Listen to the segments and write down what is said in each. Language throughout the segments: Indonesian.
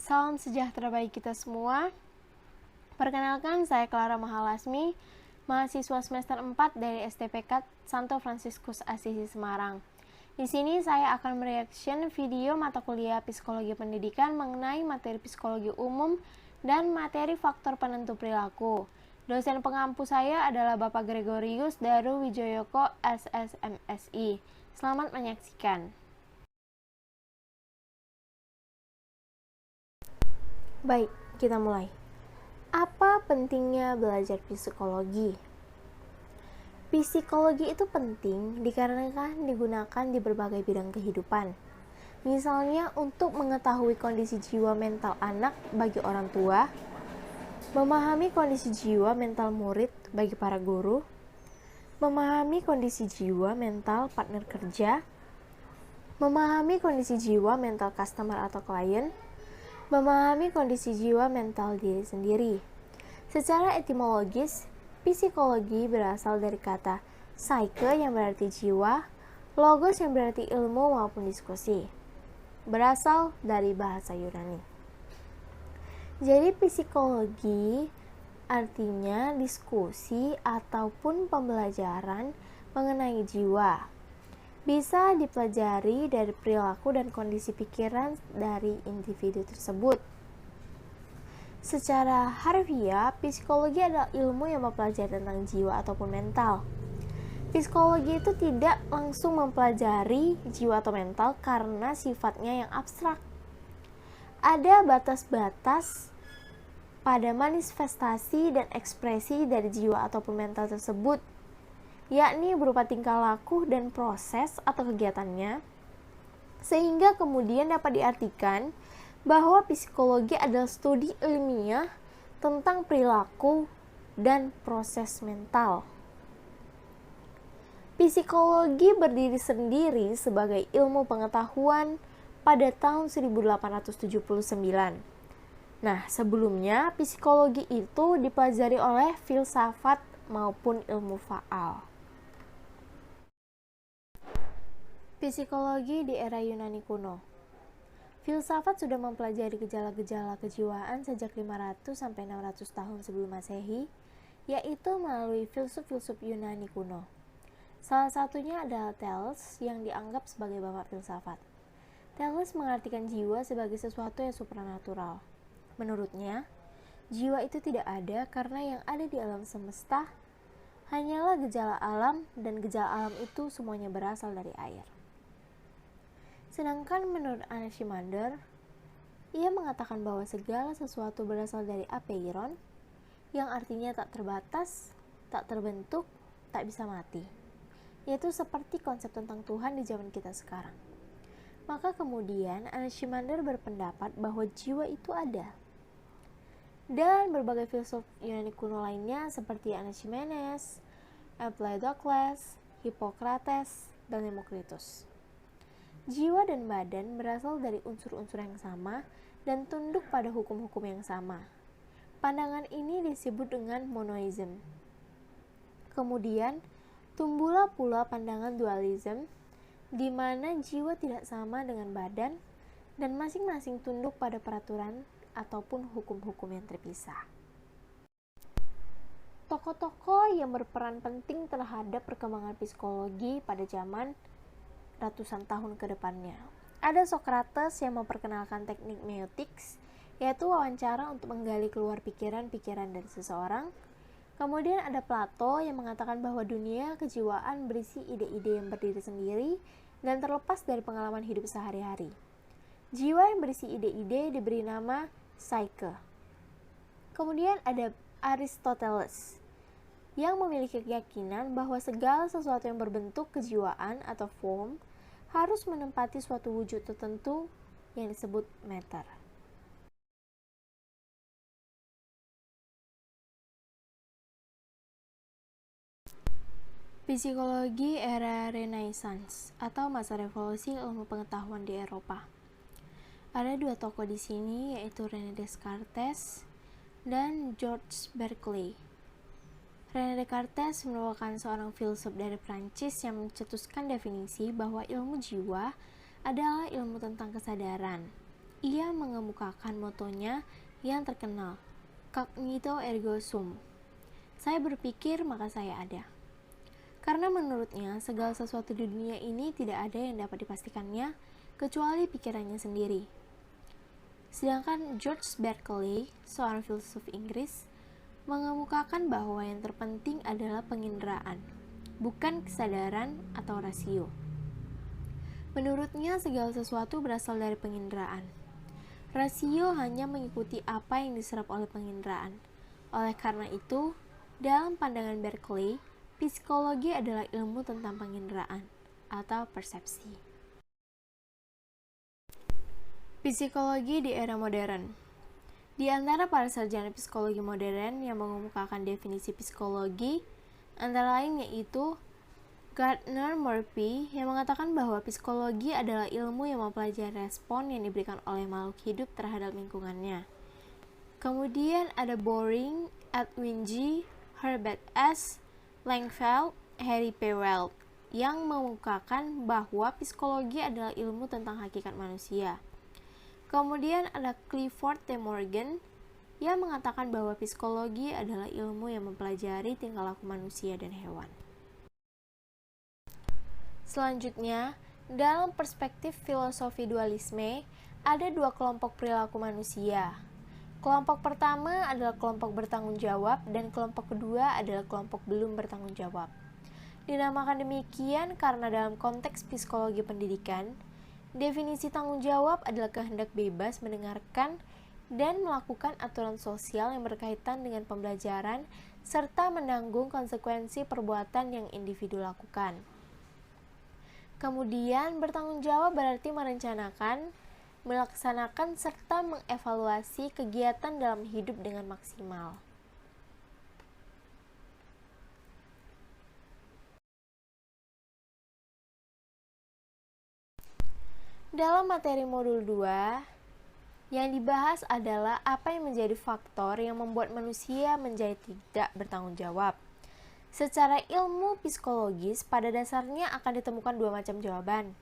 Salam sejahtera bagi kita semua. Perkenalkan, saya Clara Mahalasmi, mahasiswa semester 4 dari STPK Santo Fransiskus Assisi Semarang. Di sini saya akan mereaction video mata kuliah Psikologi Pendidikan mengenai materi psikologi umum dan materi faktor penentu perilaku. Dosen pengampu saya adalah Bapak Gregorius Daru Wijoyoko, SSMSI. Selamat menyaksikan. Baik, kita mulai. Apa pentingnya belajar psikologi? Psikologi itu penting dikarenakan digunakan di berbagai bidang kehidupan. Misalnya untuk mengetahui kondisi jiwa mental anak bagi orang tua, memahami kondisi jiwa mental murid bagi para guru, memahami kondisi jiwa mental partner kerja, memahami kondisi jiwa mental customer atau klien, memahami kondisi jiwa mental diri sendiri. Secara etimologis, psikologi berasal dari kata psyche yang berarti jiwa, logos yang berarti ilmu maupun diskusi. Berasal dari bahasa Yunani. Jadi psikologi artinya diskusi ataupun pembelajaran mengenai jiwa. Bisa dipelajari dari perilaku dan kondisi pikiran dari individu tersebut. Secara harfiah, psikologi adalah ilmu yang mempelajari tentang jiwa ataupun mental. Psikologi itu tidak langsung mempelajari jiwa atau mental karena sifatnya yang abstrak. Ada batas-batas pada manifestasi dan ekspresi dari jiwa ataupun mental tersebut, yakni berupa tingkah laku dan proses atau kegiatannya, sehingga kemudian dapat diartikan bahwa psikologi adalah studi ilmiah tentang perilaku dan proses mental. Psikologi berdiri sendiri sebagai ilmu pengetahuan pada tahun 1879. Nah, sebelumnya psikologi itu dipelajari oleh filsafat maupun ilmu faal. Psikologi di era Yunani kuno. Filsafat sudah mempelajari gejala-gejala kejiwaan sejak 500 sampai 600 tahun sebelum Masehi, yaitu melalui filsuf-filsuf Yunani kuno. Salah satunya adalah Thales yang dianggap sebagai bapak filsafat. Thales mengartikan jiwa sebagai sesuatu yang supranatural. Menurutnya, jiwa itu tidak ada karena yang ada di alam semesta hanyalah gejala alam, dan gejala alam itu semuanya berasal dari air. Sedangkan menurut Anaximander, ia mengatakan bahwa segala sesuatu berasal dari apeiron, yang artinya tak terbatas, tak terbentuk, tak bisa mati, yaitu seperti konsep tentang Tuhan di zaman kita sekarang. Maka kemudian Anaximander berpendapat bahwa jiwa itu ada. Dan berbagai filsuf Yunani kuno lainnya seperti Anaximenes, Empedocles, Hippocrates, dan Democritus. Jiwa dan badan berasal dari unsur-unsur yang sama dan tunduk pada hukum-hukum yang sama. Pandangan ini disebut dengan monoism. Kemudian, tumbuhlah pula pandangan dualism, di mana jiwa tidak sama dengan badan dan masing-masing tunduk pada peraturan ataupun hukum-hukum yang terpisah. Tokoh-tokoh yang berperan penting terhadap perkembangan psikologi pada zaman ratusan tahun ke depannya. Ada Socrates yang memperkenalkan teknik meiotics, yaitu wawancara untuk menggali keluar pikiran-pikiran dari seseorang. Kemudian ada Plato yang mengatakan bahwa dunia kejiwaan berisi ide-ide yang berdiri sendiri dan terlepas dari pengalaman hidup sehari-hari. Jiwa yang berisi ide-ide diberi nama psyche. Kemudian ada Aristoteles yang memiliki keyakinan bahwa segala sesuatu yang berbentuk kejiwaan atau form harus menempati suatu wujud tertentu yang disebut matter. Psikologi era Renaissance atau masa revolusi ilmu pengetahuan di Eropa. Ada dua tokoh di sini, yaitu René Descartes dan George Berkeley. René Descartes merupakan seorang filsuf dari Prancis yang mencetuskan definisi bahwa ilmu jiwa adalah ilmu tentang kesadaran. ia mengemukakan motonya yang terkenal, Cognito ergo sum. Saya berpikir maka saya ada. Karena menurutnya segala sesuatu di dunia ini tidak ada yang dapat dipastikannya kecuali pikirannya sendiri. Sedangkan George Berkeley, seorang filsuf Inggris, mengemukakan bahwa yang terpenting adalah penginderaan, bukan kesadaran atau rasio. Menurutnya segala sesuatu berasal dari penginderaan. Rasio hanya mengikuti apa yang diserap oleh penginderaan. Oleh karena itu, dalam pandangan Berkeley, psikologi adalah ilmu tentang penginderaan atau persepsi. Psikologi di era modern. Di antara para sarjana psikologi modern yang mengemukakan definisi psikologi, antara lain yaitu Gardner Murphy yang mengatakan bahwa psikologi adalah ilmu yang mempelajari respon yang diberikan oleh makhluk hidup terhadap lingkungannya. Kemudian ada Boring, Edwin G., Herbert S., Langfeld, Harry P. Weld yang mengemukakan bahwa psikologi adalah ilmu tentang hakikat manusia. Kemudian ada Clifford T. Morgan yang mengatakan bahwa psikologi adalah ilmu yang mempelajari tingkah laku manusia dan hewan. Selanjutnya, dalam perspektif filosofi dualisme, ada dua kelompok perilaku manusia. Kelompok pertama adalah kelompok bertanggung jawab dan kelompok kedua adalah kelompok belum bertanggung jawab. Dinamakan demikian karena dalam konteks psikologi pendidikan, definisi tanggung jawab adalah kehendak bebas mendengarkan dan melakukan aturan sosial yang berkaitan dengan pembelajaran serta menanggung konsekuensi perbuatan yang individu lakukan. Kemudian bertanggung jawab berarti merencanakan, melaksanakan serta mengevaluasi kegiatan dalam hidup dengan maksimal. Dalam materi modul 2, yang dibahas adalah apa yang menjadi faktor yang membuat manusia menjadi tidak bertanggung jawab. Secara ilmu psikologis, pada dasarnya akan ditemukan dua macam jawaban,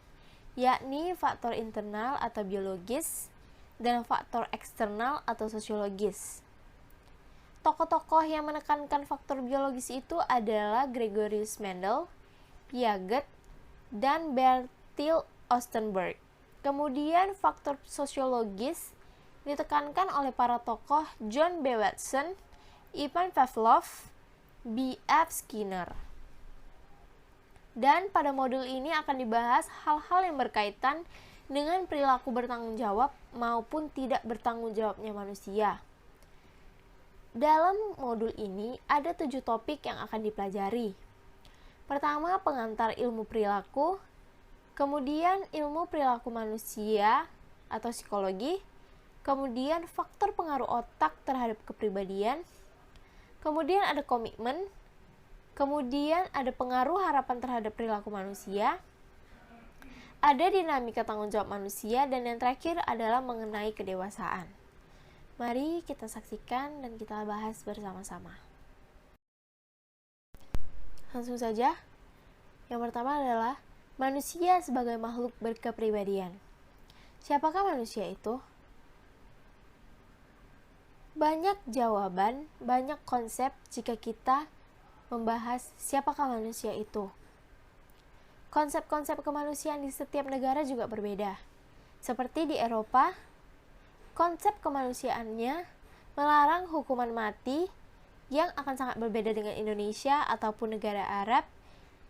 yakni faktor internal atau biologis dan faktor eksternal atau sosiologis. Tokoh-tokoh yang menekankan faktor biologis itu adalah Gregorius Mendel, Piaget, dan Bertil Ostenberg. Kemudian faktor sosiologis ditekankan oleh para tokoh John B. Watson, Ivan Pavlov, B.F. Skinner. Dan pada modul ini akan dibahas hal-hal yang berkaitan dengan perilaku bertanggung jawab maupun tidak bertanggung jawabnya manusia. Dalam modul ini ada 7 topik yang akan dipelajari. Pertama, pengantar ilmu perilaku, kemudian ilmu perilaku manusia atau psikologi, kemudian faktor pengaruh otak terhadap kepribadian, kemudian ada komitmen, kemudian ada pengaruh harapan terhadap perilaku manusia, ada dinamika tanggung jawab manusia, dan yang terakhir adalah mengenai kedewasaan. Mari kita saksikan dan kita bahas bersama-sama. Langsung saja. Yang pertama adalah manusia sebagai makhluk berkepribadian. Siapakah manusia itu? Banyak jawaban, banyak konsep jika kita membahas siapakah manusia itu. Konsep-konsep kemanusiaan di setiap negara juga berbeda. Seperti di Eropa, konsep kemanusiaannya melarang hukuman mati yang akan sangat berbeda dengan Indonesia ataupun negara Arab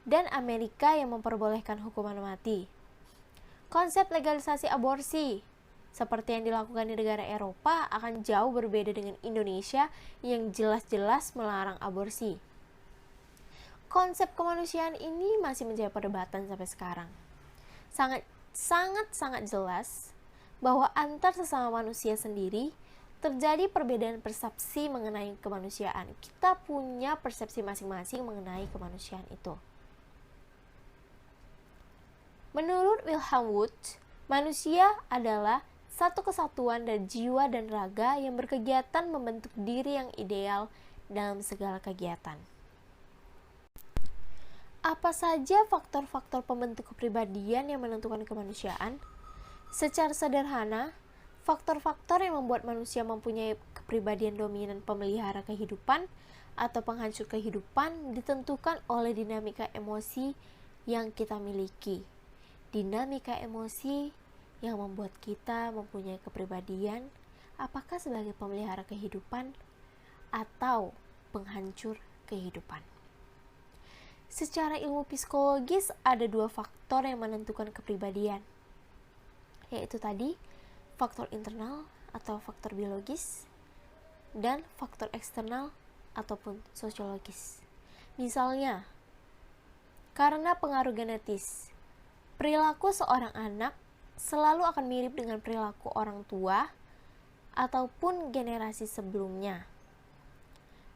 dan Amerika yang memperbolehkan hukuman mati. Konsep legalisasi aborsi seperti yang dilakukan di negara Eropa akan jauh berbeda dengan Indonesia yang jelas-jelas melarang aborsi. Konsep kemanusiaan ini masih menjadi perdebatan sampai sekarang. Sangat jelas bahwa antar sesama manusia sendiri terjadi perbedaan persepsi mengenai kemanusiaan. Kita punya persepsi masing-masing mengenai kemanusiaan itu. Menurut Wilhelm Wundt, manusia adalah satu kesatuan dari jiwa dan raga yang berkegiatan membentuk diri yang ideal dalam segala kegiatan. Apa saja faktor-faktor pembentuk kepribadian yang menentukan kemanusiaan? Secara sederhana, Faktor-faktor yang membuat manusia mempunyai kepribadian dominan pemelihara kehidupan atau penghancur kehidupan ditentukan oleh dinamika emosi yang kita miliki. Dinamika emosi yang membuat kita mempunyai kepribadian, apakah sebagai pemelihara kehidupan atau penghancur kehidupan. Secara ilmu psikologis ada dua faktor yang menentukan kepribadian, yaitu tadi faktor internal atau faktor biologis dan faktor eksternal ataupun sosiologis. Misalnya, karena pengaruh genetis, perilaku seorang anak selalu akan mirip dengan perilaku orang tua ataupun generasi sebelumnya.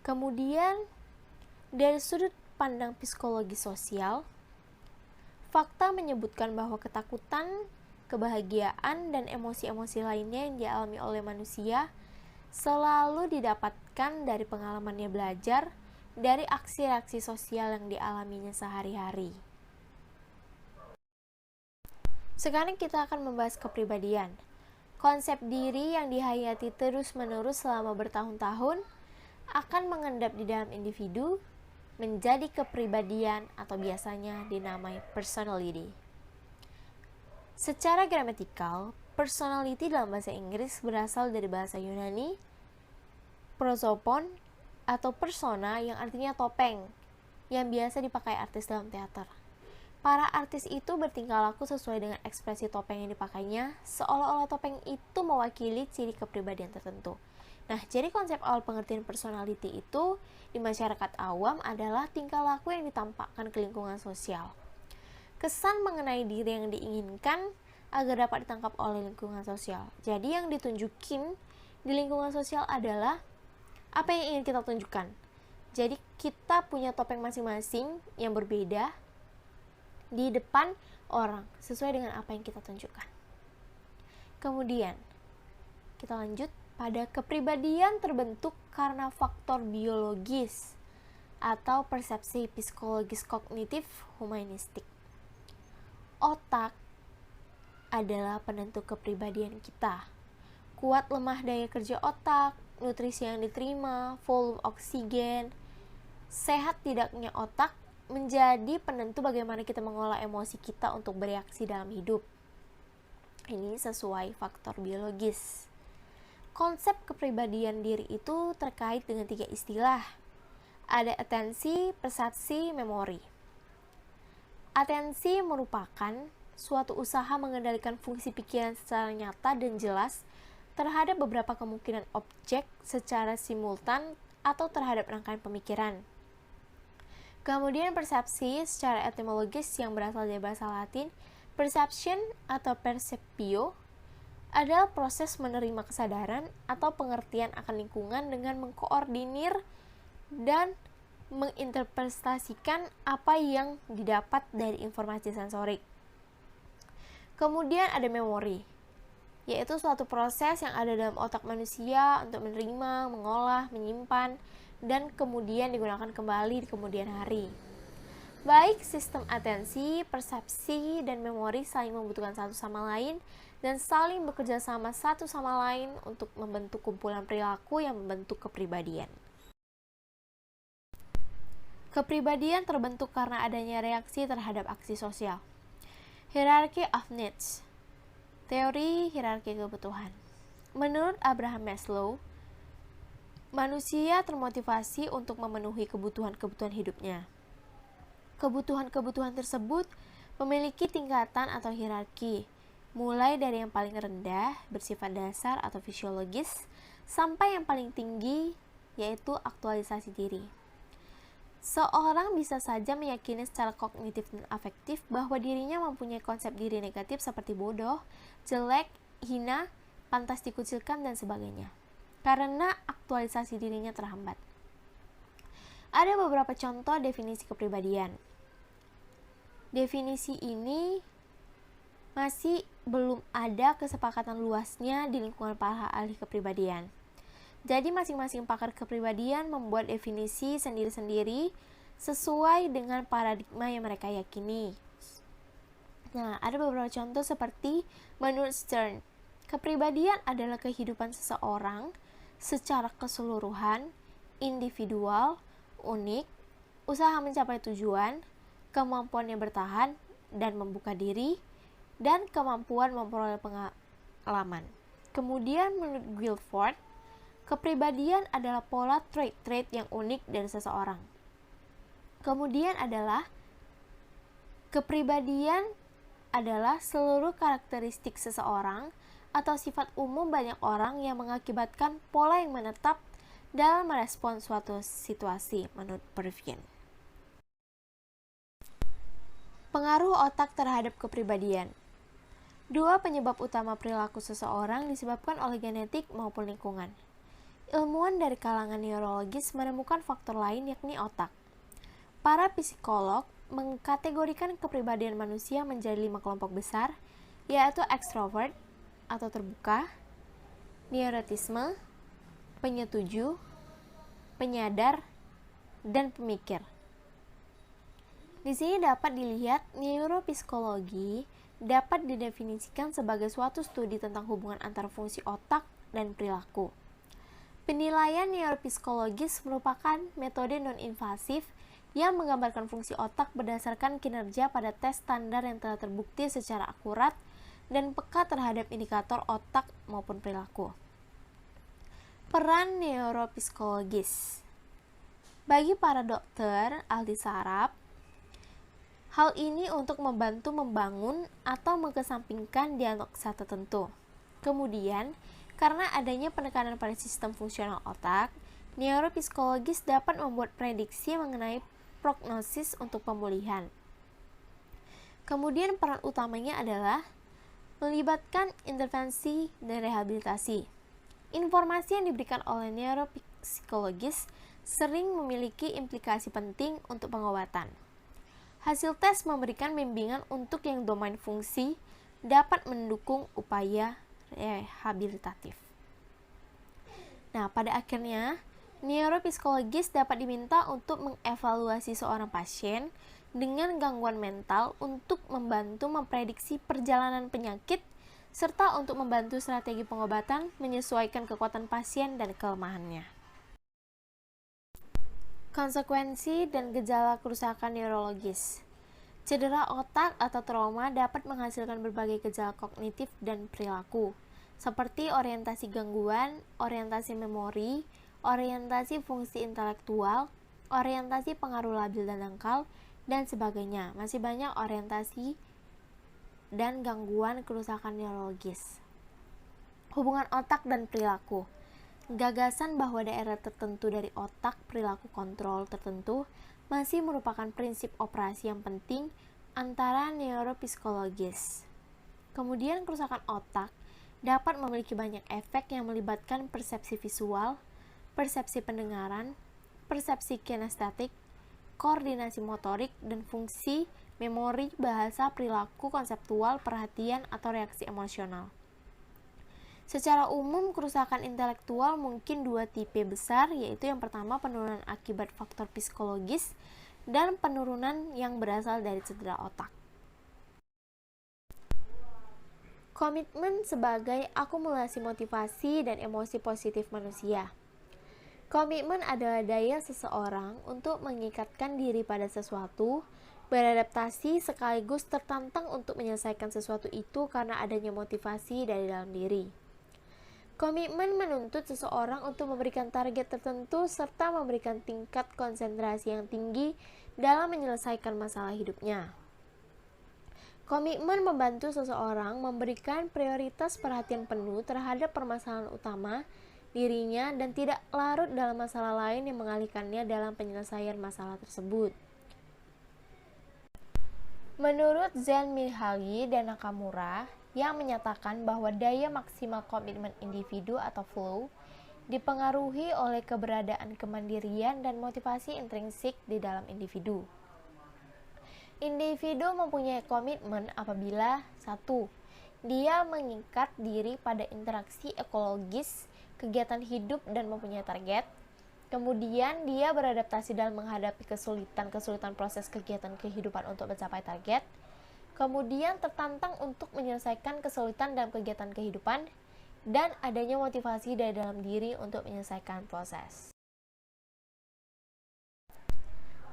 Kemudian, dari sudut pandang psikologi sosial, fakta menyebutkan bahwa ketakutan, kebahagiaan, dan emosi-emosi lainnya yang dialami oleh manusia selalu didapatkan dari pengalamannya belajar dari aksi-aksi sosial yang dialaminya sehari-hari. Sekarang kita akan membahas kepribadian. Konsep diri yang dihayati terus-menerus selama bertahun-tahun akan mengendap di dalam individu menjadi kepribadian atau biasanya dinamai personality. Secara gramatikal, personality dalam bahasa Inggris berasal dari bahasa Yunani prosopon atau persona yang artinya topeng yang biasa dipakai artis dalam teater. Para artis itu bertingkah laku sesuai dengan ekspresi topeng yang dipakainya, seolah-olah topeng itu mewakili ciri kepribadian tertentu. Nah, jadi konsep awal pengertian personality itu di masyarakat awam adalah tingkah laku yang ditampakkan ke lingkungan sosial. Kesan mengenai diri yang diinginkan agar dapat ditangkap oleh lingkungan sosial. Jadi yang ditunjukin di lingkungan sosial adalah apa yang ingin kita tunjukkan. Jadi kita punya topeng masing-masing yang berbeda di depan orang sesuai dengan apa yang kita tunjukkan. Kemudian kita lanjut pada kepribadian terbentuk karena faktor biologis atau persepsi psikologis kognitif humanistik. Otak adalah penentu kepribadian kita. Kuat lemah daya kerja otak, nutrisi yang diterima, volume oksigen, sehat tidaknya otak menjadi penentu bagaimana kita mengolah emosi kita untuk bereaksi dalam hidup. Ini sesuai faktor biologis. Konsep kepribadian diri itu terkait dengan 3 istilah. Ada atensi, persepsi, memori. Atensi merupakan suatu usaha mengendalikan fungsi pikiran secara nyata dan jelas terhadap beberapa kemungkinan objek secara simultan atau terhadap rangkaian pemikiran. Kemudian persepsi secara etimologis yang berasal dari bahasa Latin, perception atau perceptio adalah proses menerima kesadaran atau pengertian akan lingkungan dengan mengkoordinir dan menginterpretasikan apa yang didapat dari informasi sensorik. Kemudian ada memori, yaitu suatu proses yang ada dalam otak manusia untuk menerima, mengolah, menyimpan, dan kemudian digunakan kembali di kemudian hari. Baik sistem atensi, persepsi, dan memori saling membutuhkan satu sama lain dan saling bekerja sama satu sama lain untuk membentuk kumpulan perilaku yang membentuk kepribadian. Kepribadian terbentuk karena adanya reaksi terhadap aksi sosial. Hierarchy of needs. Teori hierarki kebutuhan. Menurut Abraham Maslow, manusia termotivasi untuk memenuhi kebutuhan-kebutuhan hidupnya. Kebutuhan-kebutuhan tersebut memiliki tingkatan atau hierarki, mulai dari yang paling rendah, bersifat dasar atau fisiologis, sampai yang paling tinggi, yaitu aktualisasi diri. Seorang bisa saja meyakini secara kognitif dan afektif bahwa dirinya mempunyai konsep diri negatif seperti bodoh, jelek, hina, pantas dikucilkan, dan sebagainya, karena aktualisasi dirinya terhambat. Ada beberapa contoh definisi kepribadian. Definisi ini masih belum ada kesepakatan luasnya di lingkungan para ahli kepribadian. Jadi masing-masing pakar kepribadian membuat definisi sendiri-sendiri sesuai dengan paradigma yang mereka yakini. Nah, ada beberapa contoh seperti menurut Stern, Kepribadian adalah kehidupan seseorang secara keseluruhan, individual, unik, usaha mencapai tujuan, kemampuannya bertahan dan membuka diri, dan kemampuan memperoleh pengalaman. Kemudian menurut Guilford, kepribadian adalah pola trait-trait yang unik dari seseorang. Kemudian kepribadian adalah seluruh karakteristik seseorang atau sifat umum banyak orang yang mengakibatkan pola yang menetap dalam merespon suatu situasi menurut Pervin. Pengaruh otak terhadap kepribadian. Dua penyebab utama perilaku seseorang disebabkan oleh genetik maupun lingkungan. Ilmuwan dari kalangan neurologis menemukan faktor lain yakni otak. Para psikolog mengkategorikan kepribadian manusia menjadi 5 kelompok besar, yaitu ekstrovert atau terbuka, neurotisme, penyetuju, penyadar, dan pemikir. Di sini dapat dilihat neuropsikologi dapat didefinisikan sebagai suatu studi tentang hubungan antara fungsi otak dan perilaku. Penilaian neuropsikologis merupakan metode non-invasif yang menggambarkan fungsi otak berdasarkan kinerja pada tes standar yang telah terbukti secara akurat dan peka terhadap indikator otak maupun perilaku. Peran neuropsikologis. Bagi para dokter ahli saraf, hal ini untuk membantu membangun atau mengesampingkan diagnosa tertentu. Kemudian, karena adanya penekanan pada sistem fungsional otak, neuropsikologis dapat membuat prediksi mengenai prognosis untuk pemulihan. Kemudian peran utamanya adalah melibatkan intervensi dan rehabilitasi. Informasi yang diberikan oleh neuropsikologis sering memiliki implikasi penting untuk pengobatan. Hasil tes memberikan bimbingan untuk yang domain fungsi dapat mendukung upaya rehabilitatif. Nah, pada akhirnya, neuropsikologis dapat diminta untuk mengevaluasi seorang pasien dengan gangguan mental untuk membantu memprediksi perjalanan penyakit serta untuk membantu strategi pengobatan menyesuaikan kekuatan pasien dan kelemahannya. Konsekuensi dan gejala kerusakan neurologis. Cedera otak atau trauma dapat menghasilkan berbagai gejala kognitif dan perilaku, seperti orientasi gangguan, orientasi memori, orientasi fungsi intelektual, orientasi pengaruh labil dan dangkal, dan sebagainya. Masih banyak orientasi dan gangguan kerusakan neurologis. Hubungan otak dan perilaku. Gagasan bahwa daerah tertentu dari otak perilaku kontrol tertentu masih merupakan prinsip operasi yang penting antara neuropsikologis. Kemudian kerusakan otak dapat memiliki banyak efek yang melibatkan persepsi visual, persepsi pendengaran, persepsi kinestetik, koordinasi motorik, dan fungsi memori, bahasa, perilaku, konseptual, perhatian, atau reaksi emosional. Secara umum, kerusakan intelektual mungkin dua tipe besar, yaitu yang pertama penurunan akibat faktor psikologis dan penurunan yang berasal dari cedera otak. Komitmen sebagai akumulasi motivasi dan emosi positif manusia. Komitmen adalah daya seseorang untuk mengikatkan diri pada sesuatu, beradaptasi sekaligus tertantang untuk menyelesaikan sesuatu itu karena adanya motivasi dari dalam diri. Komitmen menuntut seseorang untuk memberikan target tertentu serta memberikan tingkat konsentrasi yang tinggi dalam menyelesaikan masalah hidupnya. Komitmen membantu seseorang memberikan prioritas perhatian penuh terhadap permasalahan utama dirinya dan tidak larut dalam masalah lain yang mengalihkannya dalam penyelesaian masalah tersebut. Menurut Zen Mihaly dan Nakamura yang menyatakan bahwa daya maksimal komitmen individu atau flow dipengaruhi oleh keberadaan kemandirian dan motivasi intrinsik di dalam individu. Individu mempunyai komitmen apabila 1. Dia mengikat diri pada interaksi ekologis, kegiatan hidup dan mempunyai target. Kemudian dia beradaptasi dalam menghadapi kesulitan proses kegiatan kehidupan untuk mencapai target. Kemudian tertantang untuk menyelesaikan kesulitan dalam kegiatan kehidupan. dan adanya motivasi dari dalam diri untuk menyelesaikan proses.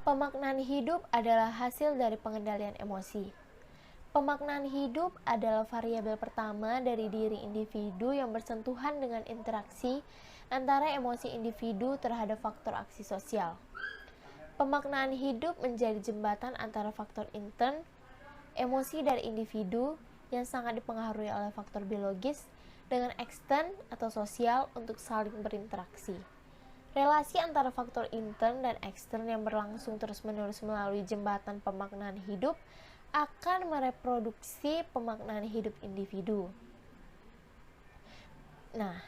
Pemaknaan hidup adalah hasil dari pengendalian emosi. Pemaknaan hidup adalah variabel pertama dari diri individu yang bersentuhan dengan interaksi antara emosi individu terhadap faktor aksi sosial. Pemaknaan hidup menjadi jembatan antara faktor intern, emosi dari individu yang sangat dipengaruhi oleh faktor biologis, dengan ekstern atau sosial untuk saling berinteraksi. Relasi antara faktor intern dan ekstern yang berlangsung terus-menerus melalui jembatan pemaknaan hidup akan mereproduksi pemaknaan hidup individu. Nah,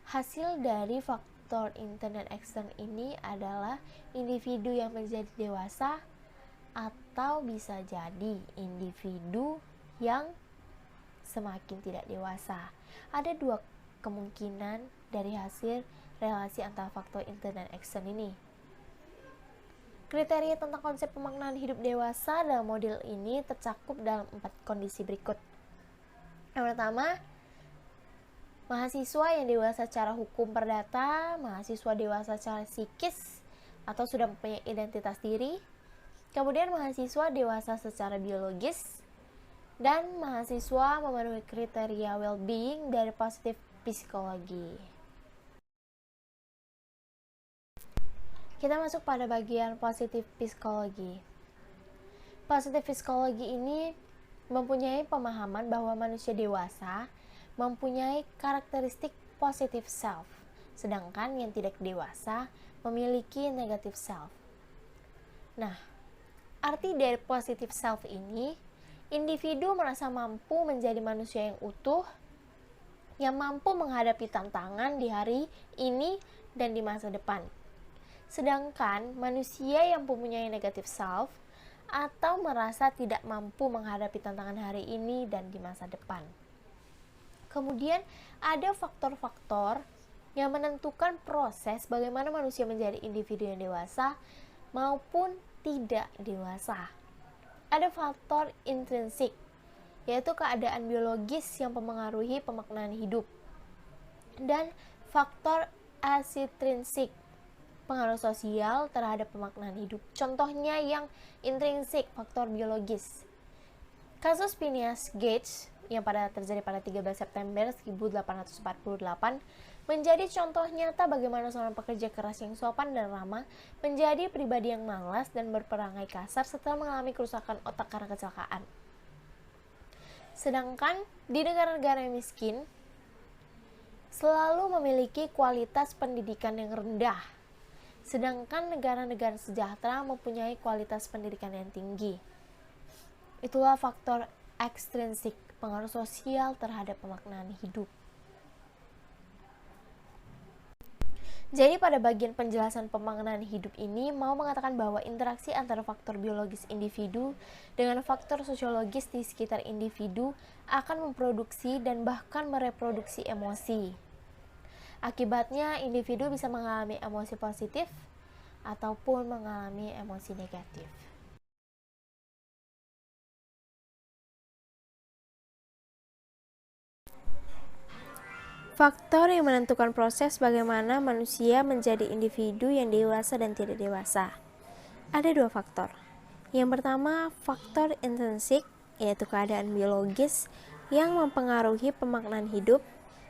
hasil dari faktor intern dan ekstern ini adalah individu yang menjadi dewasa atau bisa jadi individu yang semakin tidak dewasa. Ada dua kemungkinan dari hasil relasi antara faktor intern dan ekstern ini. Kriteria tentang konsep pemaknaan hidup dewasa dalam model ini tercakup dalam 4 kondisi berikut. Yang pertama, mahasiswa yang dewasa secara hukum perdata, mahasiswa dewasa secara psikis atau sudah mempunyai identitas diri, kemudian mahasiswa dewasa secara biologis, dan mahasiswa memenuhi kriteria well-being dari positif psikologi. Kita masuk pada bagian positif psikologi. Positif psikologi ini mempunyai pemahaman bahwa manusia dewasa mempunyai karakteristik positif self, sedangkan yang tidak dewasa memiliki negatif self. Nah, arti dari positif self ini, individu merasa mampu menjadi manusia yang utuh, yang mampu menghadapi tantangan di hari ini dan di masa depan. Sedangkan manusia yang mempunyai negatif self atau merasa tidak mampu menghadapi tantangan hari ini dan di masa depan. Kemudian ada faktor-faktor yang menentukan proses bagaimana manusia menjadi individu yang dewasa maupun tidak dewasa. Ada faktor intrinsik, yaitu keadaan biologis yang mempengaruhi pemaknaan hidup. Dan faktor asitrinsik, pengaruh sosial terhadap pemaknaan hidup. Contohnya yang intrinsik, faktor biologis. Kasus Phineas Gage yang terjadi pada 13 September 1848 menjadi contoh nyata bagaimana seorang pekerja keras yang sopan dan ramah menjadi pribadi yang malas dan berperangai kasar setelah mengalami kerusakan otak karena kecelakaan. Sedangkan di negara-negara yang miskin selalu memiliki kualitas pendidikan yang rendah, sedangkan negara-negara sejahtera mempunyai kualitas pendidikan yang tinggi. Itulah faktor ekstrinsik, pengaruh sosial terhadap pemaknaan hidup. Jadi pada bagian penjelasan pemaknaan hidup ini mau mengatakan bahwa interaksi antara faktor biologis individu dengan faktor sosiologis di sekitar individu akan memproduksi dan bahkan mereproduksi emosi. Akibatnya individu bisa mengalami emosi positif ataupun mengalami emosi negatif. Faktor yang menentukan proses bagaimana manusia menjadi individu yang dewasa dan tidak dewasa. Ada dua faktor. Yang pertama, faktor intrinsik, yaitu keadaan biologis yang mempengaruhi pemaknaan hidup.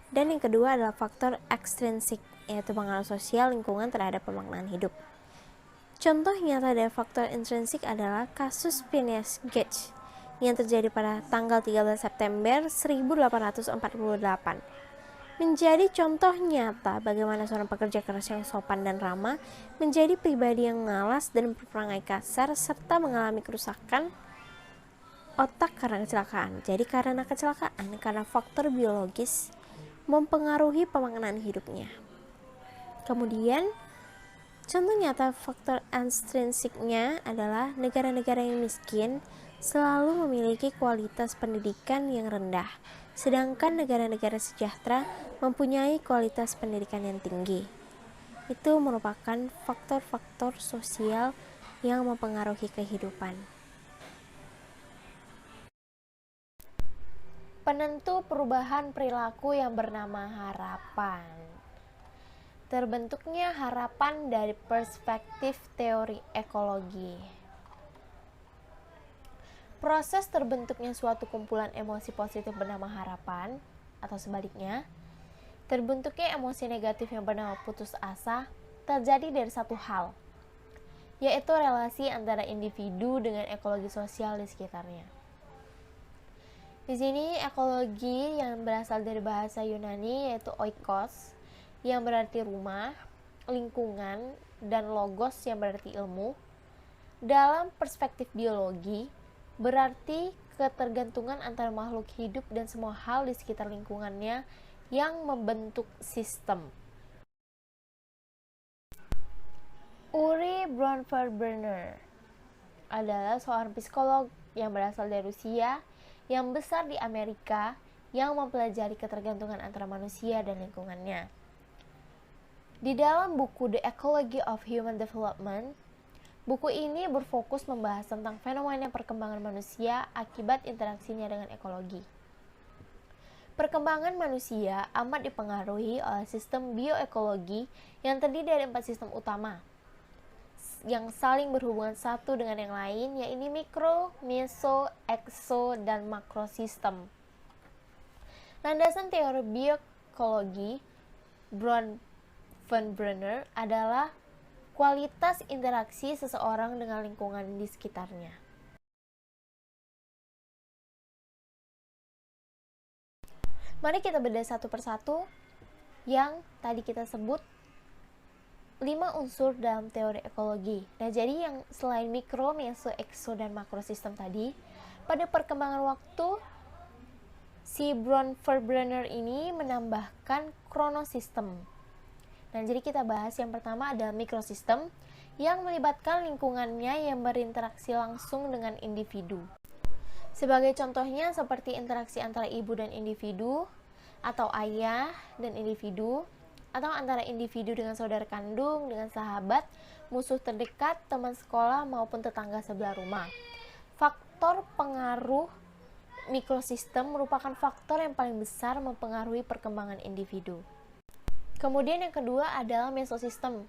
Dan yang kedua adalah faktor ekstrinsik, yaitu pengaruh sosial lingkungan terhadap pemaknaan hidup. Contoh nyata dari faktor intrinsik adalah kasus Phineas Gage yang terjadi pada tanggal 13 September 1848. Menjadi contoh nyata bagaimana seorang pekerja keras yang sopan dan ramah menjadi pribadi yang malas dan berperangai kasar serta mengalami kerusakan otak karena kecelakaan. Jadi karena kecelakaan, karena faktor biologis mempengaruhi pemaknaan hidupnya. Kemudian contoh nyata faktor ekstrinsiknya adalah negara-negara yang miskin selalu memiliki kualitas pendidikan yang rendah, sedangkan negara-negara sejahtera mempunyai kualitas pendidikan yang tinggi. Itu merupakan faktor-faktor sosial yang mempengaruhi kehidupan. Penentu perubahan perilaku yang bernama harapan. Terbentuknya harapan dari perspektif teori ekologi. Proses terbentuknya suatu kumpulan emosi positif bernama harapan, atau sebaliknya, terbentuknya emosi negatif yang bernama putus asa terjadi dari satu hal, yaitu relasi antara individu dengan ekologi sosial di sekitarnya. Di sini ekologi yang berasal dari bahasa Yunani yaitu oikos, yang berarti rumah, lingkungan, dan logos yang berarti ilmu. Dalam perspektif biologi, berarti ketergantungan antara makhluk hidup dan semua hal di sekitar lingkungannya yang membentuk sistem. Uri Bronfenbrenner adalah seorang psikolog yang berasal dari Rusia yang besar di Amerika yang mempelajari ketergantungan antara manusia dan lingkungannya. Di dalam buku The Ecology of Human Development, buku ini berfokus membahas tentang fenomena perkembangan manusia akibat interaksinya dengan ekologi. Perkembangan manusia amat dipengaruhi oleh sistem bioekologi yang terdiri dari 4 sistem utama yang saling berhubungan satu dengan yang lain, yaitu mikro, meso, ekso, dan makrosistem. Landasan teori bioekologi Bronfenbrenner adalah kualitas interaksi seseorang dengan lingkungan di sekitarnya. Mari kita bedah satu persatu yang tadi kita sebut 5 unsur dalam teori ekologi. Nah, jadi yang selain mikro, meso, ekso, dan makrosistem tadi, pada perkembangan waktu, si Bronfenbrenner ini menambahkan kronosistem. Nah, jadi kita bahas yang pertama adalah mikrosistem, yang melibatkan lingkungannya yang berinteraksi langsung dengan individu. Sebagai contohnya seperti interaksi antara ibu dan individu, atau ayah dan individu, atau antara individu dengan saudara kandung, dengan sahabat, musuh terdekat, teman sekolah, maupun tetangga sebelah rumah. Faktor pengaruh mikrosistem merupakan faktor yang paling besar mempengaruhi perkembangan individu. Kemudian yang kedua adalah mesosistem.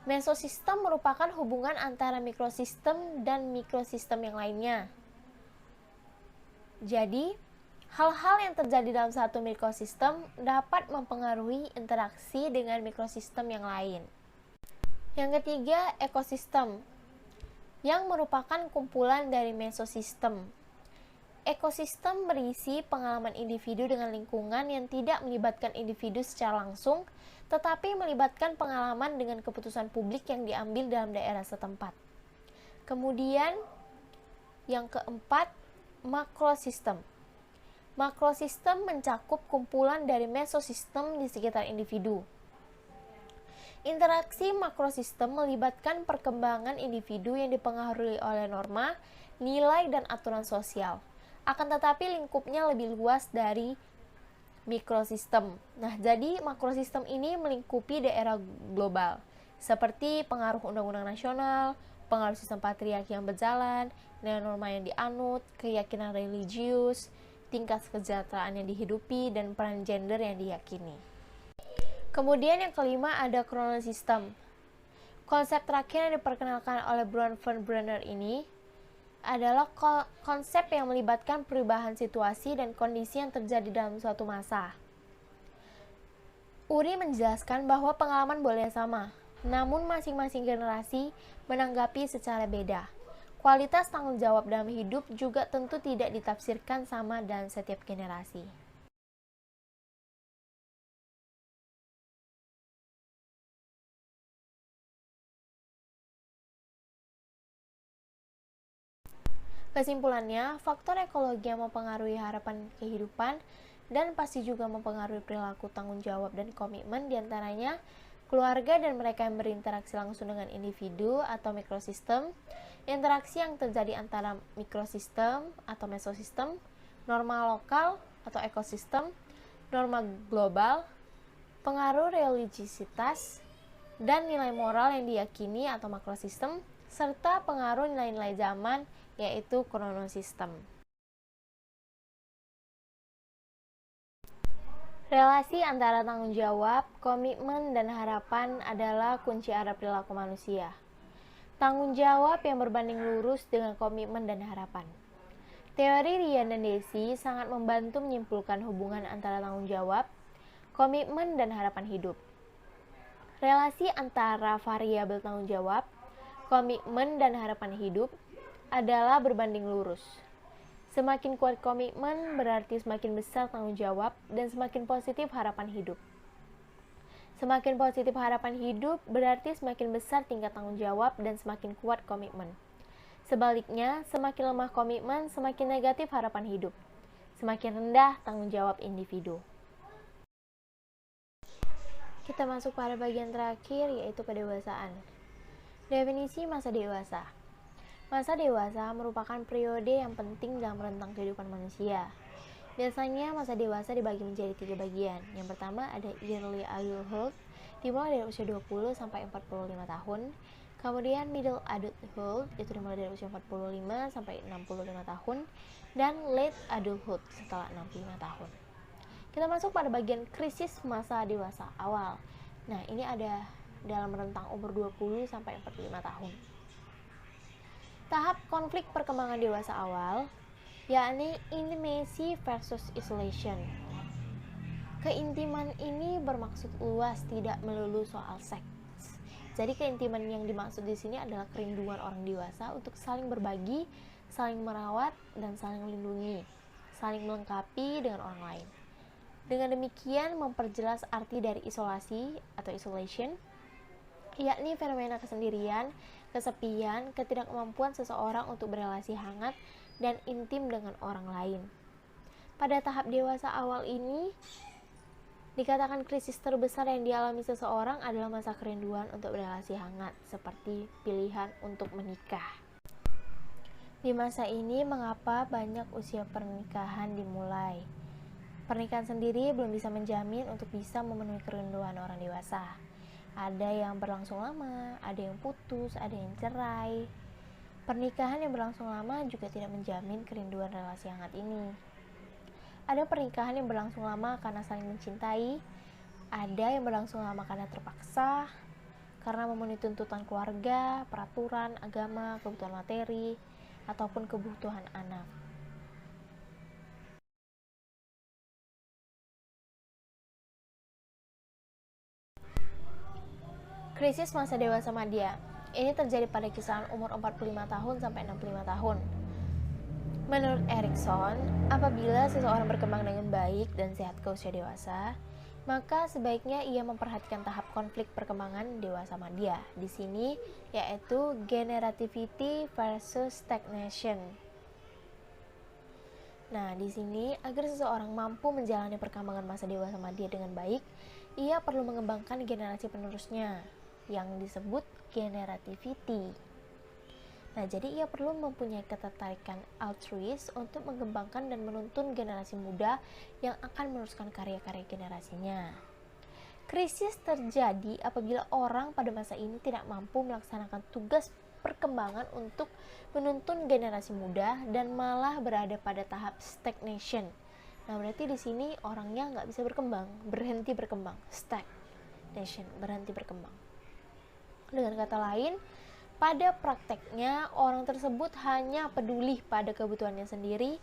Mesosistem merupakan hubungan antara mikrosistem dan mikrosistem yang lainnya. Jadi, hal-hal yang terjadi dalam satu mikrosistem dapat mempengaruhi interaksi dengan mikrosistem yang lain. Yang ketiga, ekosistem, yang merupakan kumpulan dari mesosistem. Ekosistem berisi pengalaman individu dengan lingkungan yang tidak melibatkan individu secara langsung, tetapi melibatkan pengalaman dengan keputusan publik yang diambil dalam daerah setempat. Kemudian, yang keempat, makrosistem. Makrosistem mencakup kumpulan dari mesosistem di sekitar individu. Interaksi makrosistem melibatkan perkembangan individu yang dipengaruhi oleh norma, nilai, dan aturan sosial. Akan tetapi lingkupnya lebih luas dari mikrosistem. Nah, jadi makrosistem ini melingkupi daerah global, seperti pengaruh undang-undang nasional, pengaruh sistem patriarki yang berjalan, nilai norma yang dianut, keyakinan religius, tingkat kesejahteraan yang dihidupi, dan peran gender yang diyakini. Kemudian yang kelima ada kronosistem. Konsep terakhir yang diperkenalkan oleh Bronfenbrenner ini adalah konsep yang melibatkan perubahan situasi dan kondisi yang terjadi dalam suatu masa. Uri menjelaskan bahwa pengalaman boleh sama, namun masing-masing generasi menanggapi secara beda. Kualitas tanggung jawab dalam hidup juga tentu tidak ditafsirkan sama dalam setiap generasi. Kesimpulannya, faktor ekologi yang mempengaruhi harapan kehidupan dan pasti juga mempengaruhi perilaku tanggung jawab dan komitmen diantaranya keluarga dan mereka yang berinteraksi langsung dengan individu atau mikrosistem, interaksi yang terjadi antara mikrosistem atau mesosistem, norma lokal atau ekosistem, norma global, pengaruh religiositas, dan nilai moral yang diyakini atau makrosistem, serta pengaruh nilai-nilai zaman yaitu kronosistem. Relasi antara tanggung jawab, komitmen, dan harapan adalah kunci arah perilaku manusia. Tanggung jawab yang berbanding lurus dengan komitmen dan harapan. Teori Ryan dan Desi sangat membantu menyimpulkan hubungan antara tanggung jawab, komitmen, dan harapan hidup. Relasi antara variabel tanggung jawab, komitmen, dan harapan hidup adalah berbanding lurus. Semakin kuat komitmen berarti semakin besar tanggung jawab dan semakin positif harapan hidup. Semakin positif harapan hidup berarti semakin besar tingkat tanggung jawab dan semakin kuat komitmen. Sebaliknya, semakin lemah komitmen, semakin negatif harapan hidup. Semakin rendah tanggung jawab individu. Kita masuk pada bagian terakhir, yaitu kedewasaan. Definisi masa dewasa. Masa dewasa merupakan periode yang penting dalam rentang kehidupan manusia. Biasanya masa dewasa dibagi menjadi 3 bagian. Yang pertama ada early adulthood, dimulai dari usia 20 sampai 45 tahun. Kemudian middle adulthood, itu dimulai dari usia 45 sampai 65 tahun. Dan late adulthood, setelah 65 tahun. Kita masuk pada bagian krisis masa dewasa awal. Nah, ini ada dalam rentang umur 20 sampai 45 tahun. Tahap konflik perkembangan dewasa awal, yakni intimacy versus isolation. Keintiman ini bermaksud luas, tidak melulu soal seks. Jadi keintiman yang dimaksud di sini adalah kerinduan orang dewasa untuk saling berbagi, saling merawat, dan saling melindungi, saling melengkapi dengan orang lain. Dengan demikian memperjelas arti dari isolasi atau isolation, yakni fenomena kesendirian, kesepian, ketidakmampuan seseorang untuk berelasi hangat dan intim dengan orang lain. Pada tahap dewasa awal ini, dikatakan krisis terbesar yang dialami seseorang adalah masa kerinduan untuk berelasi hangat, seperti pilihan untuk menikah. Di masa ini, mengapa banyak usia pernikahan dimulai? Pernikahan sendiri belum bisa menjamin untuk bisa memenuhi kerinduan orang dewasa. Ada yang berlangsung lama, ada yang putus, ada yang cerai. Pernikahan yang berlangsung lama juga tidak menjamin kerinduan relasi hangat ini. Ada pernikahan yang berlangsung lama karena saling mencintai, ada yang berlangsung lama karena terpaksa, karena memenuhi tuntutan keluarga, peraturan, agama, kebutuhan materi, ataupun kebutuhan anak. Krisis masa dewasa madya. Ini terjadi pada kisaran umur 45 tahun sampai 65 tahun. Menurut Erikson, apabila seseorang berkembang dengan baik dan sehat ke usia dewasa, maka sebaiknya ia memperhatikan tahap konflik perkembangan dewasa madya. Di sini yaitu generativity versus stagnation. Nah, di sini agar seseorang mampu menjalani perkembangan masa dewasa madya dengan baik, ia perlu mengembangkan generasi penerusnya yang disebut generativity. Nah, jadi ia perlu mempunyai ketertarikan altruis untuk mengembangkan dan menuntun generasi muda yang akan meneruskan karya-karya generasinya. Krisis terjadi apabila orang pada masa ini tidak mampu melaksanakan tugas perkembangan untuk menuntun generasi muda dan malah berada pada tahap stagnation. Nah, berarti di sini orangnya nggak bisa berkembang, berhenti berkembang, stagnation, berhenti berkembang. Dengan kata lain, pada prakteknya orang tersebut hanya peduli pada kebutuhannya sendiri,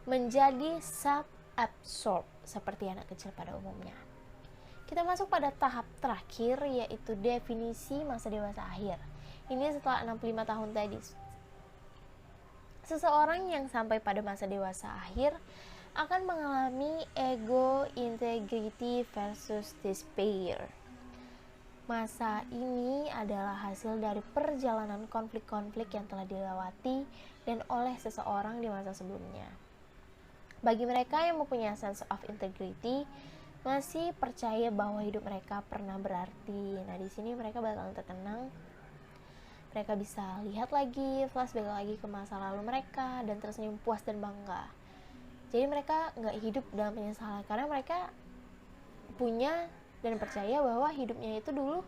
menjadi self-absorbed seperti anak kecil pada umumnya. Kita masuk pada tahap terakhir, yaitu definisi masa dewasa akhir. Ini setelah 65 tahun tadi. Seseorang yang sampai pada masa dewasa akhir akan mengalami ego integrity versus despair. Masa ini adalah hasil dari perjalanan konflik-konflik yang telah dilewati dan oleh seseorang di masa sebelumnya. Bagi mereka yang mempunyai sense of integrity, masih percaya bahwa hidup mereka pernah berarti. Nah, di sini mereka bakal terkenang. Mereka bisa lihat lagi, flashback lagi ke masa lalu mereka dan tersenyum puas dan bangga. Jadi mereka nggak hidup dalam penyesalan karena mereka punya dan percaya bahwa hidupnya itu dulu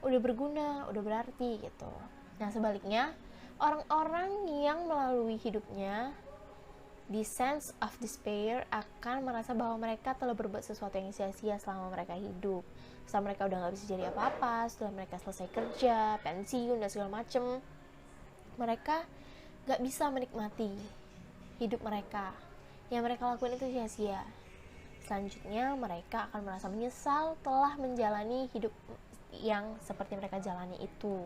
udah berguna, udah berarti gitu. Nah, sebaliknya, orang-orang yang melalui hidupnya The sense of despair akan merasa bahwa mereka telah berbuat sesuatu yang sia-sia selama mereka hidup. Setelah mereka udah gak bisa jadi apa-apa, setelah mereka selesai kerja, pensiun, dan segala macem, mereka gak bisa menikmati hidup mereka. Yang mereka lakukan itu sia-sia. Selanjutnya, mereka akan merasa menyesal telah menjalani hidup yang seperti mereka jalani itu.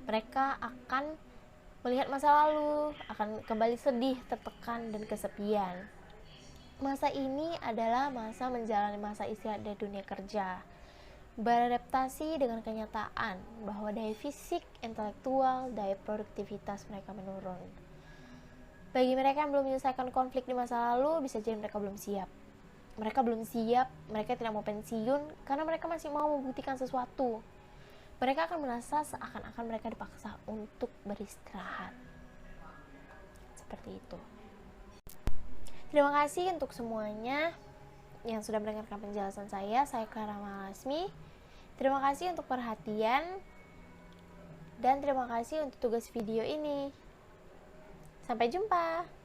Mereka akan melihat masa lalu, akan kembali sedih, tertekan, dan kesepian. Masa ini adalah masa menjalani masa istirahat dari dunia kerja, beradaptasi dengan kenyataan bahwa daya fisik, intelektual, daya produktivitas mereka menurun. Bagi mereka yang belum menyelesaikan konflik di masa lalu, bisa jadi mereka belum siap. Mereka belum siap, mereka tidak mau pensiun karena mereka masih mau membuktikan sesuatu. Mereka akan merasa seakan-akan mereka dipaksa untuk beristirahat. Seperti itu. Terima kasih untuk semuanya yang sudah mendengarkan penjelasan saya. Saya Clara Malasmi. Terima kasih untuk perhatian. Dan terima kasih untuk tugas video ini. Sampai jumpa.